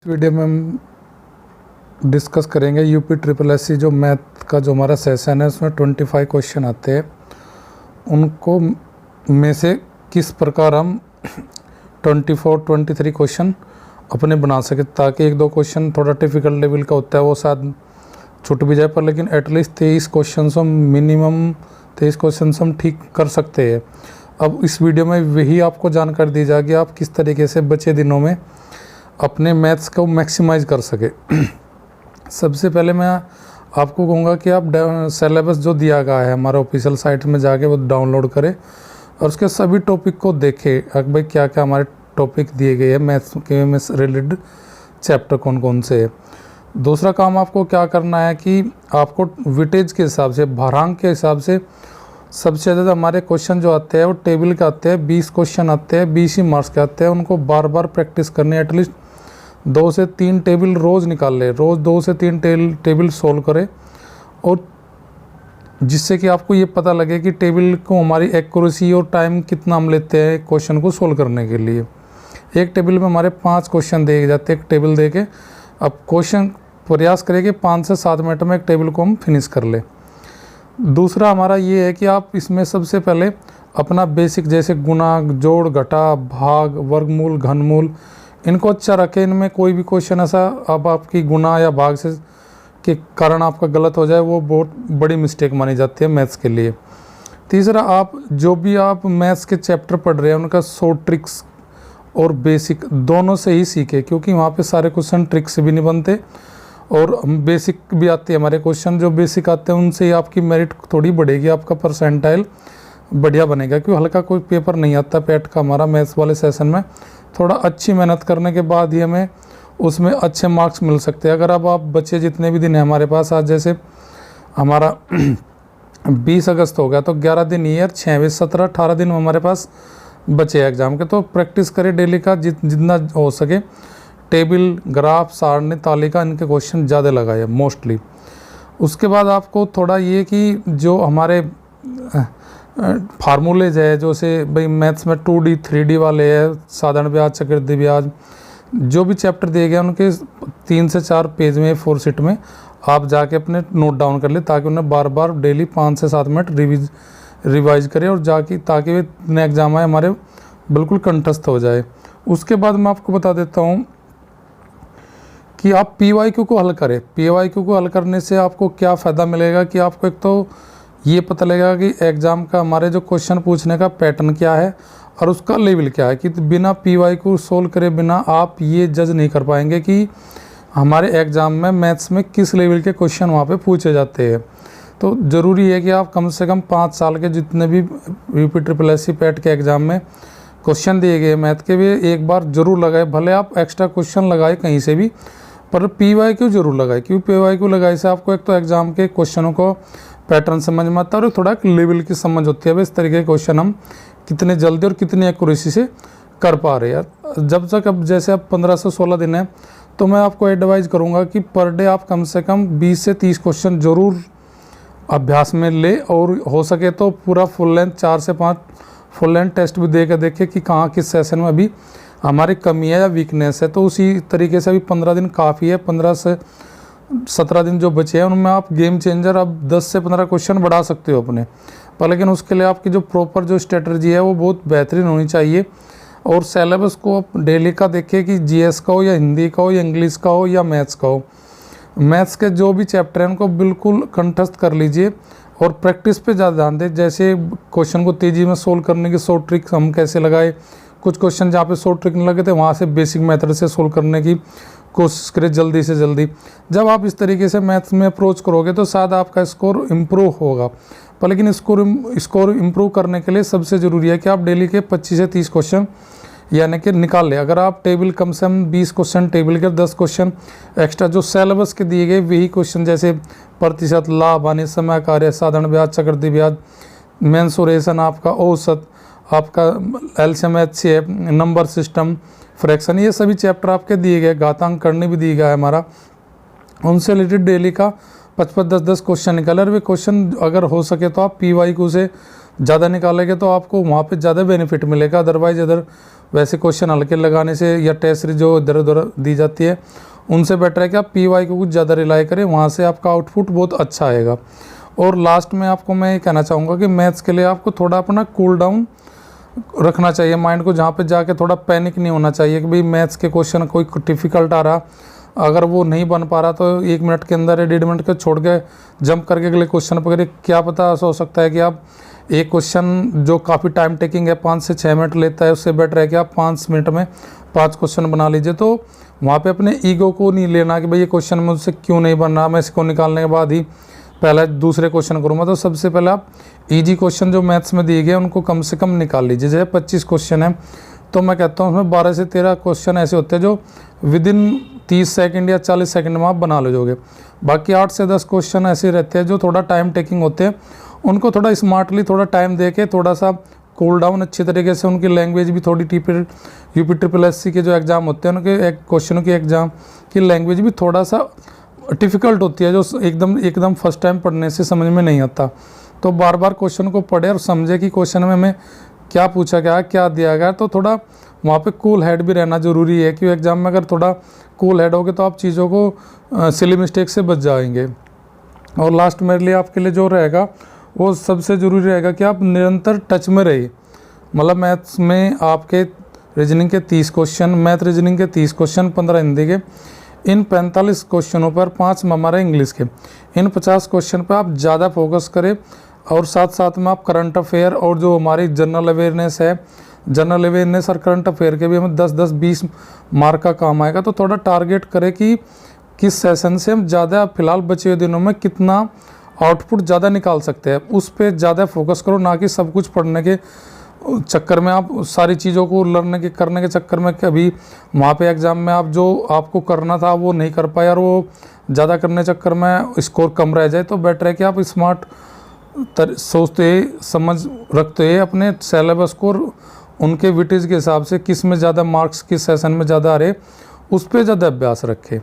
Video में हम discuss करेंगे यूपी ट्रिपल एस सी जो मैथ का जो हमारा सेशन है उसमें 25 क्वेश्चन आते हैं। उनको में से किस प्रकार हम 23 क्वेश्चन अपने बना सके, ताकि एक दो क्वेश्चन थोड़ा डिफिकल्ट लेवल का होता है वो शायद छूट भी जाए, पर लेकिन एटलीस्ट 23 क्वेश्चन हम मिनिमम 23 क्वेश्चन हम ठीक कर सकते हैं। अब इस वीडियो में वही आपको जानकारी दी जाएगी आप किस तरीके से बचे दिनों में अपने मैथ्स को मैक्सिमाइज कर सके। सबसे पहले मैं आपको कहूँगा कि आप सिलेबस जो दिया गया है हमारा ऑफिशियल साइट में जाके वो डाउनलोड करें और उसके सभी टॉपिक को देखें कि भाई क्या क्या हमारे टॉपिक दिए गए हैं मैथ्स के में रिलेटेड चैप्टर कौन कौन से है। दूसरा काम आपको क्या करना है कि आपको वेटेज के हिसाब से, भारांक के हिसाब से सबसे ज़्यादा हमारे क्वेश्चन जो आते हैं वो टेबल के आते हैं। 20 क्वेश्चन आते हैं, 20 ही मार्क्स के आते हैं। उनको बार बार प्रैक्टिस करनी है, एटलीस्ट 2 से 3 टेबल रोज़ निकाल ले, रोज़ 2 से 3 टेबल सोल्व करें, और जिससे कि आपको ये पता लगे कि टेबल को हमारी एक्यूरेसी और टाइम कितना हम लेते हैं क्वेश्चन को सोल्व करने के लिए। एक टेबल में हमारे 5 क्वेश्चन दिए जाते हैं, एक टेबल दे के अब क्वेश्चन प्रयास करें कि 5 से 7 मिनट में एक टेबल को हम फिनिश कर लें। दूसरा हमारा ये है कि आप इसमें सबसे पहले अपना बेसिक जैसे गुणा, जोड़, घटा, भाग, वर्गमूल, घनमूल इनको अच्छा रखें। इनमें कोई भी क्वेश्चन ऐसा अब आपकी गुणा या भाग से के कारण आपका गलत हो जाए वो बहुत बड़ी मिस्टेक मानी जाती है मैथ्स के लिए। तीसरा, आप जो भी आप मैथ्स के चैप्टर पढ़ रहे हैं उनका शॉर्ट ट्रिक्स और बेसिक दोनों से ही सीखें, क्योंकि वहाँ पे सारे क्वेश्चन ट्रिक से भी नहीं बनते और बेसिक भी आते हैं। हमारे क्वेश्चन जो बेसिक आते हैं उनसे ही आपकी मेरिट थोड़ी बढ़ेगी, आपका परसेंटाइल बढ़िया बनेगा। क्योंकि हल्का कोई पेपर नहीं आता पेट का हमारा मैथ्स वाले सेशन में। थोड़ा अच्छी मेहनत करने के बाद ही हमें उसमें अच्छे मार्क्स मिल सकते हैं। अगर अब आप बच्चे जितने भी दिन हैं हमारे पास, आज जैसे हमारा 20 अगस्त हो गया तो 11 दिन ही है, 6, 17, 18 दिन हमारे पास बचे एग्ज़ाम के। तो प्रैक्टिस करें डेली का जितना हो सके। टेबल, ग्राफ, सारणी, तालिका इनके क्वेश्चन ज़्यादा लगाए मोस्टली। उसके बाद आपको थोड़ा ये कि जो हमारे फार्मूलेज है, जो से भाई मैथ्स में 2D 3D वाले है, साधारण ब्याज, चक्रवृद्धि ब्याज, जो भी चैप्टर दिए गए उनके 3 से 4 पेज में 4 शीट में आप जाके अपने नोट डाउन कर ले, ताकि उन्हें बार बार डेली 5 से 7 मिनट रिवाइज करें और जाके ताकि वे एग्जाम आए हमारे बिल्कुल कंठस्थ हो जाए। उसके बाद मैं आपको बता देता हूँ कि आप PYQ को हल करें। PYQ को हल करने से आपको क्या फ़ायदा मिलेगा कि आपको एक तो ये पता लगेगा कि एग्ज़ाम का हमारे जो क्वेश्चन पूछने का पैटर्न क्या है और उसका लेवल क्या है। कि बिना PYQ सोल्व करे बिना आप ये जज नहीं कर पाएंगे कि हमारे एग्ज़ाम में मैथ्स में किस लेवल के क्वेश्चन वहाँ पे पूछे जाते हैं। तो ज़रूरी है कि आप कम से कम 5 साल के जितने भी UP triple S C PET के एग्ज़ाम में क्वेश्चन दिए गए मैथ के, वे एक बार ज़रूर लगाए। भले आप एक्स्ट्रा क्वेश्चन लगाए कहीं से भी, पर PYQ जरूर लगाए। क्योंकि PYQ लगाए से आपको एक तो एग्जाम के क्वेश्चनों को पैटर्न समझ में आता है और थोड़ा लेवल की समझ होती है इस तरीके के क्वेश्चन हम कितने जल्दी और कितनी एक्यूरेसी से कर पा रहे हैं। जब तक अब जैसे अब 15 से 16 दिन है तो मैं आपको एडवाइज करूँगा कि पर डे आप कम से कम 20 से 30 क्वेश्चन ज़रूर अभ्यास में ले, और हो सके तो पूरा फुल लेंथ 4 से 5 फुल लेंथ टेस्ट भी दे के देखें कि कहाँ किस सेशन में अभी हमारी कमी है या वीकनेस है। तो उसी तरीके से अभी 15 दिन काफ़ी है। 15 से 17 दिन जो बचे हैं उनमें आप गेम चेंजर अब 10 से 15 क्वेश्चन बढ़ा सकते हो अपने, पर लेकिन उसके लिए आपकी जो प्रॉपर जो स्ट्रेटजी है वो बहुत बेहतरीन होनी चाहिए। और सिलेबस को आप डेली का देखिए कि GS का हो या हिंदी का हो या इंग्लिश का हो या मैथ्स का हो। मैथ्स के जो भी चैप्टर हैं उनको बिल्कुल कंठस्थ कर लीजिए और प्रैक्टिस पे ज़्यादा ध्यान दें। जैसे क्वेश्चन को तेज़ी में सोल्व करने की शॉर्ट ट्रिक्स हम कैसे लगाए, कुछ क्वेश्चन जहाँ पे शॉर्ट ट्रिक नहीं लगे थे वहाँ से बेसिक मेथड से सोल्व करने की कोशिश करें जल्दी से जल्दी। जब आप इस तरीके से मैथ्स में अप्रोच करोगे तो शायद आपका स्कोर इम्प्रूव होगा। पर लेकिन स्कोर इम्प्रूव करने के लिए सबसे ज़रूरी है कि आप डेली के 25 से 30 क्वेश्चन यानी कि निकाल लें। अगर आप टेबल कम से कम 20 क्वेश्चन टेबल के 10 क्वेश्चन एक्स्ट्रा जो सिलेबस के दिए गए वही क्वेश्चन, जैसे प्रतिशत, लाभ, हानि, समय, कार्य, साधारण ब्याज, चक्रवृद्धि ब्याज, मेंसुरेशन, आपका औसत, आपका LCM, HCF, number system, fraction, ये सभी चैप्टर आपके दिए गए। घातांक करने भी दिया गया है हमारा, उनसे रिलेटेड डेली का 55-10 क्वेश्चन निकाले। और वे क्वेश्चन अगर हो सके तो आप PYQ से ज़्यादा निकालेंगे तो आपको वहाँ पे ज़्यादा बेनिफिट मिलेगा। अदरवाइज अदर वैसे क्वेश्चन हल्के लगाने से या टेस्ट सीरीज जो इधर उधर दी जाती है उनसे बेटर है कि आप PY को कुछ ज़्यादा रिलाई करें, वहाँ से आपका आउटपुट बहुत अच्छा आएगा। और लास्ट में आपको मैं ये कहना चाहूँगा कि मैथ्स के लिए आपको थोड़ा अपना कूल डाउन रखना चाहिए माइंड को, जहाँ पे जाके थोड़ा पैनिक नहीं होना चाहिए कि भाई मैथ्स के क्वेश्चन कोई डिफ़िकल्ट आ रहा, अगर वो नहीं बन पा रहा तो 1 मिनट के अंदर या 1.5 मिनट के छोड़ के जंप करके अगले क्वेश्चन पकड़े। क्या पता ऐसा हो सकता है कि आप एक क्वेश्चन जो काफ़ी टाइम टेकिंग है 5 से 6 मिनट लेता है, उससे बेटर है कि आप 5 मिनट में 5 क्वेश्चन बना लीजिए। तो वहाँ पे अपने ईगो को नहीं लेना कि भाई ये क्वेश्चन मुझसे क्यों नहीं बन रहा, मैं इसको निकालने के बाद ही पहले दूसरे क्वेश्चन करूँगा। तो सबसे पहले आप ईजी क्वेश्चन जो मैथ्स में दिए गए उनको कम से कम निकाल लीजिए। जैसे 25 क्वेश्चन है तो मैं कहता हूँ उसमें 12 से 13 क्वेश्चन ऐसे होते हैं जो विदिन 30 सेकंड या 40 सेकंड में आप बना लोगे। बाकी 8 से 10 क्वेश्चन ऐसे रहते हैं जो थोड़ा टाइम टेकिंग होते हैं, उनको थोड़ा स्मार्टली थोड़ा टाइम दे के थोड़ा सा कूल डाउन अच्छी तरीके से, उनकी लैंग्वेज भी थोड़ी UPSSC के जो एग्ज़ाम होते हैं उनके क्वेश्चनों की एग्ज़ाम की लैंग्वेज भी थोड़ा सा डिफ़िकल्ट होती है, जो एकदम फर्स्ट टाइम पढ़ने से समझ में नहीं आता। तो बार बार क्वेश्चन को पढ़े और समझे कि क्वेश्चन में हमें क्या पूछा गया, क्या दिया गया। तो थोड़ा वहाँ पे कूल हेड भी रहना ज़रूरी है, क्योंकि एग्ज़ाम में अगर थोड़ा कूल हेड होगे तो आप चीज़ों को सिली मिस्टेक से बच जाएंगे। और लास्ट मेरे लिए आपके लिए जो रहेगा वो सबसे ज़रूरी रहेगा कि आप निरंतर टच में रहिए। मतलब मैथ्स में आपके रीजनिंग के 30 क्वेश्चन, मैथ रीजनिंग के 30 क्वेश्चन, 15 हिंदी के, इन 45 क्वेश्चनों पर 5 हमारे इंग्लिश के, इन 50 क्वेश्चन पर आप ज़्यादा फोकस करें। और साथ साथ में आप करंट अफेयर और जो हमारी जनरल अवेयरनेस है, जनरल अवेयरनेस और करंट अफेयर के भी हमें 10-10, 20 मार्क का काम आएगा। तो थोड़ा टारगेट करें कि किस सेशन से हम ज़्यादा फिलहाल बचे हुए दिनों में कितना आउटपुट ज़्यादा निकाल सकते हैं, उस पर ज़्यादा फोकस करो, ना कि सब कुछ पढ़ने के चक्कर में आप सारी चीज़ों को करने के चक्कर में कभी वहाँ पे एग्ज़ाम में आप जो आपको करना था वो नहीं कर पाए और वो ज़्यादा करने चक्कर में स्कोर कम रह जाए। तो बेटर है कि आप स्मार्ट सोचते समझ रखते हुए अपने सिलेबस को उनके विटेज के हिसाब से किस में ज़्यादा मार्क्स किस सेशन में ज़्यादा आ रहे उस पर ज़्यादा अभ्यास रखें।